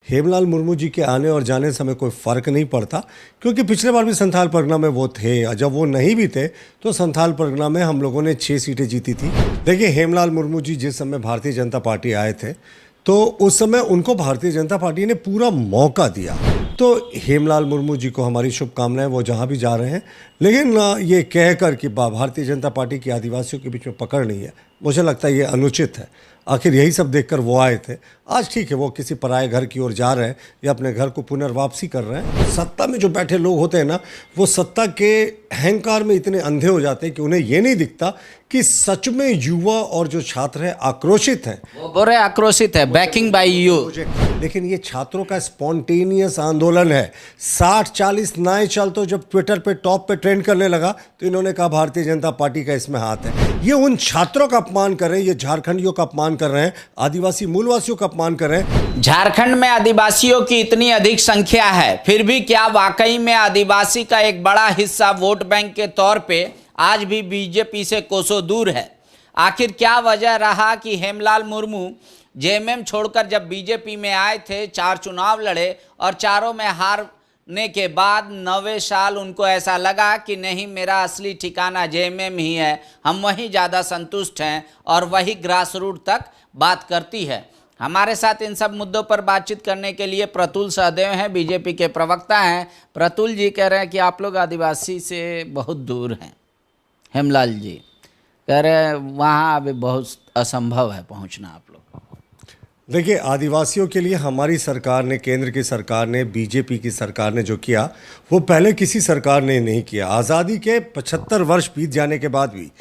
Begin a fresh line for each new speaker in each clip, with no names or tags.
हेमलाल मुर्मू जी के आने और जाने से हमें कोई फ़र्क नहीं पड़ता, क्योंकि पिछले बार भी संथाल परगना में वो थे, और जब वो नहीं भी थे तो संथाल परगना में हम लोगों ने 6 सीटें जीती थी। देखिए, हेमलाल मुर्मू जी जिस समय भारतीय जनता पार्टी आए थे तो उस समय उनको भारतीय जनता पार्टी ने पूरा मौका दिया। तो हेमलाल मुर्मू जी को हमारी शुभकामनाएं, वो जहां भी जा रहे हैं। लेकिन ये कहकर कि भारतीय जनता पार्टी की आदिवासियों के बीच में पकड़ नहीं है, मुझे लगता है ये अनुचित है। आखिर यही सब देखकर वो आए थे। आज ठीक है, वो किसी पराए घर की ओर जा रहे हैं या अपने घर को पुनर्वापसी कर रहे हैं। सत्ता में जो बैठे लोग होते हैं ना, वो सत्ता के अहंकार में इतने अंधे हो जाते हैं कि उन्हें ये नहीं दिखता कि सच में युवा और जो छात्र हैं आक्रोशित हैं।
वो बोल रहे आक्रोशित है, बैकिंग बाय यू।
लेकिन ये छात्रों का स्पॉन्टेनियस आंदोलन है। 60-40 नए चल तो जब ट्विटर पे टॉप पे ट्रेंड करने लगा तो इन्होंने कहा भारतीय जनता पार्टी का इसमें हाथ है। ये उन छात्रों का अपमान कर रहे हैं, ये झारखंडियों का अपमान कर रहे हैं, आदिवासी मूलवासियों का अपमान कर रहे हैं।
झारखंड में आदिवासियों की इतनी अधिक संख्या है, फिर भी क्या वाकई में आदिवासी का एक बड़ा हिस्सा वोट बैंक के तौर पे आज भी बीजेपी से कोसों दूर है? आखिर क्या वजह रहा कि हेमलाल मुर्मू जेएमएम छोड़कर जब बीजेपी में आए थे, 4 चुनाव लड़े और चारों में हारने के बाद 9वें साल उनको ऐसा लगा कि नहीं, मेरा असली ठिकाना जेएमएम ही है, हम वहीं ज़्यादा संतुष्ट हैं और वही ग्रास रूट तक बात करती है। हमारे साथ इन सब मुद्दों पर बातचीत करने के लिए प्रतुल सहदेव हैं, बीजेपी के प्रवक्ता हैं। प्रतुल जी कह रहे हैं कि आप लोग आदिवासी से बहुत दूर हैं। हेमलाल जी कह रहे हैं वहाँ अभी बहुत असंभव है पहुँचना आप लोग।
देखिए, आदिवासियों के लिए हमारी सरकार ने, केंद्र की सरकार ने, बीजेपी की सरकार ने जो किया वो पहले किसी सरकार ने नहीं किया। आज़ादी के 75 वर्ष बीत जाने के बाद भी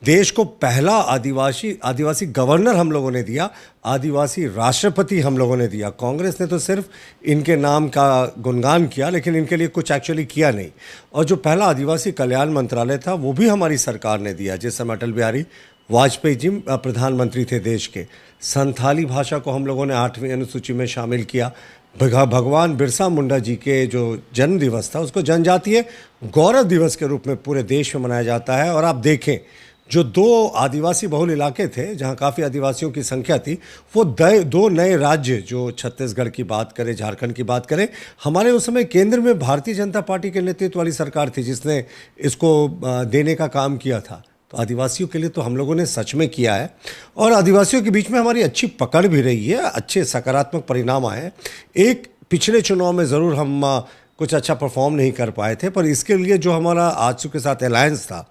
देश को पहला आदिवासी गवर्नर हम लोगों ने दिया, आदिवासी राष्ट्रपति हम लोगों ने दिया। कांग्रेस ने तो सिर्फ इनके नाम का गुणगान किया, लेकिन इनके लिए कुछ एक्चुअली किया नहीं। और जो पहला आदिवासी कल्याण मंत्रालय था वो भी हमारी सरकार ने दिया, जिस समय अटल बिहारी वाजपेयी जी प्रधानमंत्री थे देश के। संथाली भाषा को हम लोगों ने 8वीं अनुसूची में शामिल किया। भगवान बिरसा मुंडा जी के जो जन्म दिवस था उसको जनजातीय गौरव दिवस के रूप में पूरे देश में मनाया जाता है। और आप देखें, जो 2 आदिवासी बहुल इलाके थे जहां काफ़ी आदिवासियों की संख्या थी, वो 2 नए राज्य, जो छत्तीसगढ़ की बात करें, झारखंड की बात करें, हमारे उस समय केंद्र में भारतीय जनता पार्टी के नेतृत्व वाली सरकार थी जिसने इसको देने का काम किया था। तो आदिवासियों के लिए तो हम लोगों ने सच में किया है, और आदिवासियों के बीच में हमारी अच्छी पकड़ भी रही है, अच्छे सकारात्मक परिणाम आए। एक पिछले चुनाव में ज़रूर हम कुछ अच्छा परफॉर्म नहीं कर पाए थे, पर इसके लिए जो हमारा आजसू के साथ अलायंस था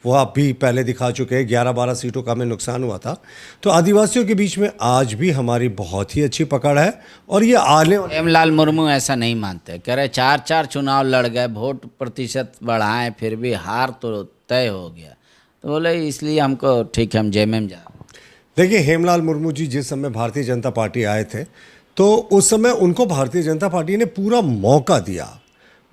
वो आप भी पहले दिखा चुके हैं। 11-12 सीटों का हमें नुकसान हुआ था। तो आदिवासियों के बीच में आज भी हमारी बहुत ही अच्छी पकड़ है। और ये आने
हेमलाल मुर्मू ऐसा नहीं मानते, कह रहे 4 चुनाव लड़ गए, वोट प्रतिशत बढ़ाएं, फिर भी हार तो तय हो गया। तो बोले इसलिए हमको ठीक है, हम जेएमएम जा।
देखिए, हेमलाल मुर्मू जी जिस समय भारतीय जनता पार्टी आए थे तो उस समय उनको भारतीय जनता पार्टी ने पूरा मौका दिया।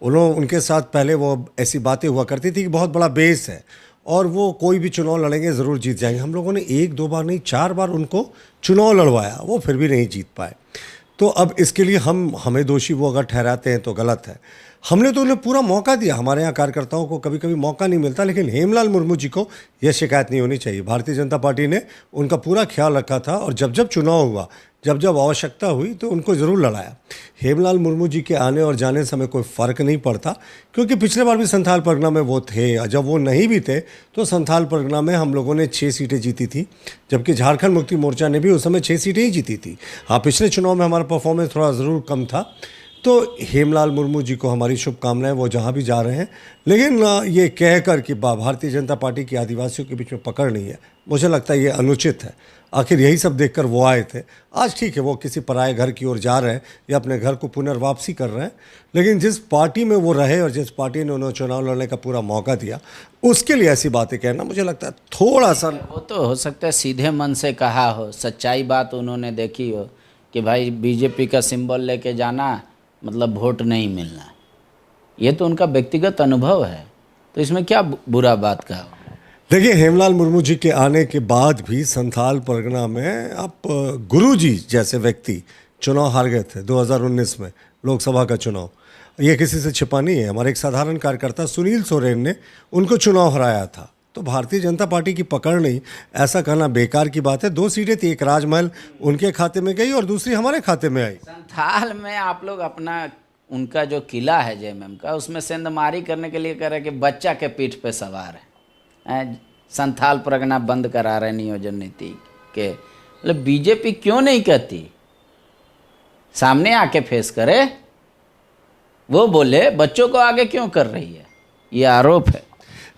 उनके साथ पहले वो ऐसी बातें हुआ करती थी कि बहुत बड़ा बेस है और वो कोई भी चुनाव लड़ेंगे ज़रूर जीत जाएंगे। हम लोगों ने 1-2 बार नहीं, 4 बार उनको चुनाव लड़वाया, वो फिर भी नहीं जीत पाए। तो अब इसके लिए हमें दोषी वो अगर ठहराते हैं तो गलत है। हमने तो उन्हें पूरा मौका दिया। हमारे यहाँ कार्यकर्ताओं को कभी कभी मौका नहीं मिलता, लेकिन हेमलाल मुर्मू जी को यह शिकायत नहीं होनी चाहिए। भारतीय जनता पार्टी ने उनका पूरा ख्याल रखा था, और जब जब चुनाव हुआ, जब जब आवश्यकता हुई तो उनको ज़रूर लड़ाया। हेमलाल मुर्मू जी के आने और जाने से हमें कोई फ़र्क नहीं पड़ता, क्योंकि पिछले बार भी संथाल परगना में वो थे, और जब वो नहीं भी थे तो संथाल परगना में हम लोगों ने 6 सीटें जीती थी, जबकि झारखंड मुक्ति मोर्चा ने भी उस समय 6 सीटें ही जीती थी। हाँ, पिछले चुनाव में हमारा परफॉर्मेंस थोड़ा ज़रूर कम था। तो हेमलाल मुर्मू जी को हमारी शुभकामनाएं, वो जहां भी जा रहे हैं। लेकिन ये कहकर कि भारतीय जनता पार्टी की आदिवासियों के बीच में पकड़ नहीं है, मुझे लगता है ये अनुचित है। आखिर यही सब देखकर वो आए थे। आज ठीक है, वो किसी पराए घर की ओर जा रहे हैं या अपने घर को पुनर्वापसी कर रहे हैं, लेकिन जिस पार्टी में वो रहे और जिस पार्टी ने उन्हें चुनाव लड़ने का पूरा मौका दिया, उसके लिए ऐसी बातें कहना मुझे लगता है थोड़ा सा।
वो तो हो सकता है सीधे मन से कहा हो, सच्चाई बात उन्होंने देखी हो कि भाई बीजेपी का सिंबल लेके जाना मतलब वोट नहीं मिलना। ये तो उनका व्यक्तिगत अनुभव है, तो इसमें क्या बुरा बात का?
देखिए, हेमलाल मुर्मू जी के आने के बाद भी संथाल परगना में आप गुरु जी जैसे व्यक्ति चुनाव हार गए थे 2019 में, लोकसभा का चुनाव। ये किसी से छिपा नहीं है। हमारे एक साधारण कार्यकर्ता सुनील सोरेन ने उनको चुनाव हराया था। तो भारतीय जनता पार्टी की पकड़ नहीं, ऐसा कहना बेकार की बात है। 2 सीटें थी, एक राजमहल उनके खाते में गई और दूसरी हमारे खाते में आई।
संथाल में आप लोग अपना उनका जो किला है जेएमएम का, उसमें सेंधमारी करने के लिए कह रहे हैं कि बच्चा के पीठ पे सवार है। संथाल परगना बंद करा रहे नियोजन नीति के, मतलब बीजेपी क्यों नहीं कहती, सामने आके फेस करे, वो बोले बच्चों को आगे क्यों कर रही है, ये आरोप है।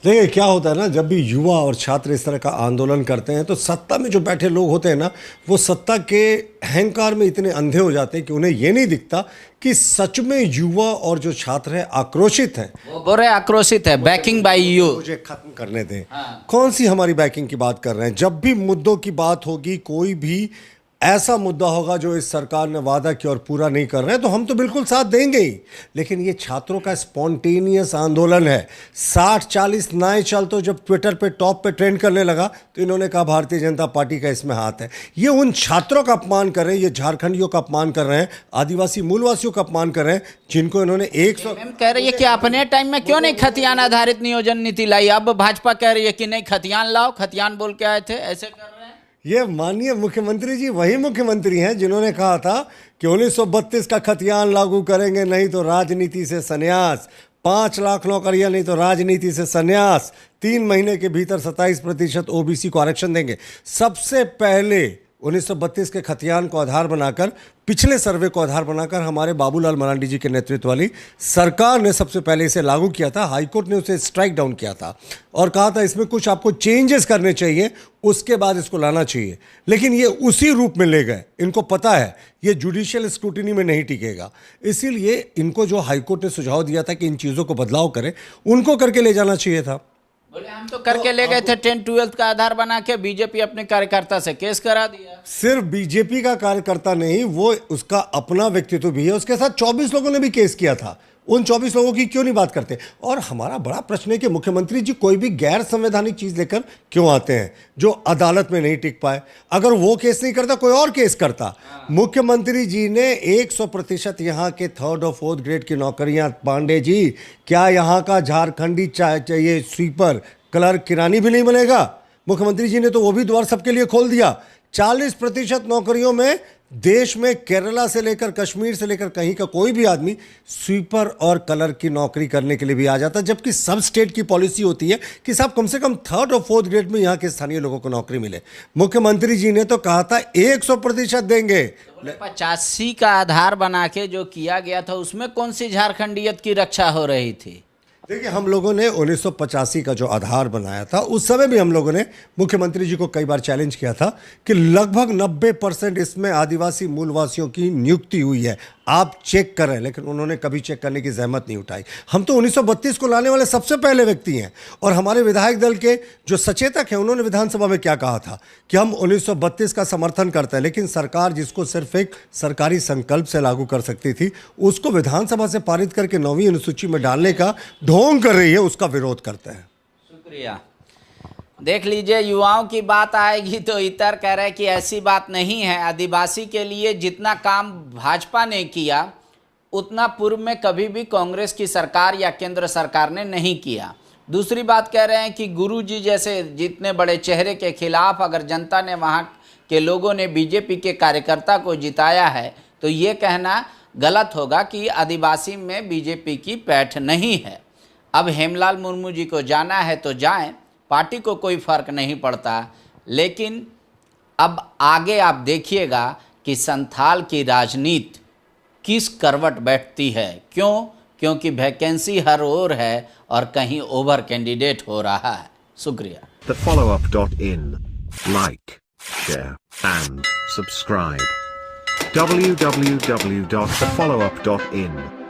देखिए क्या होता है ना, जब भी युवा और छात्र इस तरह का आंदोलन करते हैं तो सत्ता में जो बैठे लोग होते हैं ना, वो सत्ता के अहंकार में इतने अंधे हो जाते हैं कि उन्हें ये नहीं दिखता कि सच में युवा और जो छात्र हैं आक्रोशित हैं।
वो बोल रहे आक्रोशित है, बैकिंग बाय यू।
मुझे खत्म करने दें। कौन सी हमारी बैकिंग की बात कर रहे हैं? जब भी मुद्दों की बात होगी, कोई भी ऐसा मुद्दा होगा जो इस सरकार ने वादा किया और पूरा नहीं कर रहे हैं, तो हम तो बिल्कुल साथ देंगे ही। लेकिन ये छात्रों का स्पॉन्टेनियस आंदोलन है। 60-40 नाए चल तो जब ट्विटर पे टॉप पे ट्रेंड करने लगा तो इन्होंने कहा भारतीय जनता पार्टी का इसमें हाथ है। ये उन छात्रों का अपमान कर रहे हैं, ये झारखंडियों का अपमान कर रहे हैं, आदिवासी मूलवासियों का अपमान कर रहे हैं, जिनको इन्होंने 100
कह रही है कि अपने टाइम में क्यों नहीं खतियान आधारित नियोजन नीति लाई, अब भाजपा कह रही है कि नहीं खतियान लाओ, खतियान बोल के आए थे, ऐसे कर रहे हैं।
ये माननीय मुख्यमंत्री जी वही मुख्यमंत्री हैं जिन्होंने कहा था कि 1932 का खतियान लागू करेंगे, नहीं तो राजनीति से संन्यास। 5 लाख नौकरियां, नहीं तो राजनीति से संन्यास। 3 महीने के भीतर 27% ओबीसी को आरक्षण देंगे। सबसे पहले 1932 के खतियान को आधार बनाकर, पिछले सर्वे को आधार बनाकर हमारे बाबूलाल मरांडी जी के नेतृत्व वाली सरकार ने सबसे पहले इसे लागू किया था। हाईकोर्ट ने उसे स्ट्राइक डाउन किया था और कहा था इसमें कुछ आपको चेंजेस करने चाहिए, उसके बाद इसको लाना चाहिए। लेकिन ये उसी रूप में ले गए। इनको पता है ये जुडिशियल स्क्रूटिनी में नहीं टिकेगा, इसीलिए इनको जो हाईकोर्ट ने सुझाव दिया था कि इन चीज़ों को बदलाव करें, उनको करके ले जाना चाहिए था।
बोले हम तो करके ले गए थे 10-12 का आधार बना के, बीजेपी अपने कार्यकर्ता से केस करा दिया।
सिर्फ बीजेपी का कार्यकर्ता नहीं, वो उसका अपना व्यक्तित्व भी है। उसके साथ 24 लोगों ने भी केस किया था। उन 24 लोगों की क्यों नहीं बात करते? और हमारा बड़ा प्रश्न है कि मुख्यमंत्री जी कोई भी गैर संवैधानिक चीज लेकर क्यों आते हैं जो अदालत में नहीं टिक पाए? अगर वो केस नहीं करता, कोई और केस करता। मुख्यमंत्री जी ने 100% यहाँ के 3rd और 4th ग्रेड की नौकरियां, पांडे जी, क्या यहाँ का झारखंडी चाहिए स्वीपर, क्लर्क, किरानी भी नहीं बनेगा? मुख्यमंत्री जी ने तो वो भी द्वार सबके लिए खोल दिया। 40% नौकरियों में देश में केरला से लेकर कश्मीर से लेकर कहीं का कोई भी आदमी स्वीपर और क्लर्क की नौकरी करने के लिए भी आ जाता है, जबकि सब स्टेट की पॉलिसी होती है कि साहब कम से कम 3rd और 4th ग्रेड में यहाँ के स्थानीय लोगों को नौकरी मिले। मुख्यमंत्री जी ने तो कहा था 100% देंगे।
85 का आधार बना के जो किया गया था, उसमें कौन सी झारखंडियत की रक्षा हो रही थी?
देखिए, हम लोगों ने 1985 का जो आधार बनाया था, उस समय भी हम लोगों ने मुख्यमंत्री जी को कई बार चैलेंज किया था कि लगभग 90% इसमें आदिवासी मूलवासियों की नियुक्ति हुई है, आप चेक करें। लेकिन उन्होंने कभी चेक करने की जहमत नहीं उठाई। हम तो 1932 को लाने वाले सबसे पहले व्यक्ति हैं। और हमारे विधायक दल के जो सचेतक हैं, उन्होंने विधानसभा में क्या कहा था कि हम 1932 का समर्थन करते हैं, लेकिन सरकार जिसको सिर्फ एक सरकारी संकल्प से लागू कर सकती थी, उसको विधानसभा से पारित करके 9वीं अनुसूची में डालने का ढोंग कर रही है, उसका विरोध करते हैं।
शुक्रिया। देख लीजिए, युवाओं की बात आएगी तो इतर कह रहे हैं कि ऐसी बात नहीं है। आदिवासी के लिए जितना काम भाजपा ने किया, उतना पूर्व में कभी भी कांग्रेस की सरकार या केंद्र सरकार ने नहीं किया। दूसरी बात कह रहे हैं कि गुरुजी जैसे जितने बड़े चेहरे के खिलाफ अगर जनता ने, वहाँ के लोगों ने बीजेपी के कार्यकर्ता को जिताया है, तो ये कहना गलत होगा कि आदिवासी में बीजेपी की पैठ नहीं है। अब हेमलाल मुर्मू जी को जाना है तो जाएं, पार्टी को कोई फर्क नहीं पड़ता। लेकिन अब आगे आप देखिएगा कि संथाल की राजनीति किस करवट बैठती है। क्यों? क्योंकि वैकेंसी हर ओर है और कहीं ओवर कैंडिडेट हो रहा है। शुक्रिया।
TheFollowUp.in. Like, share and subscribe. www.thefollowup.in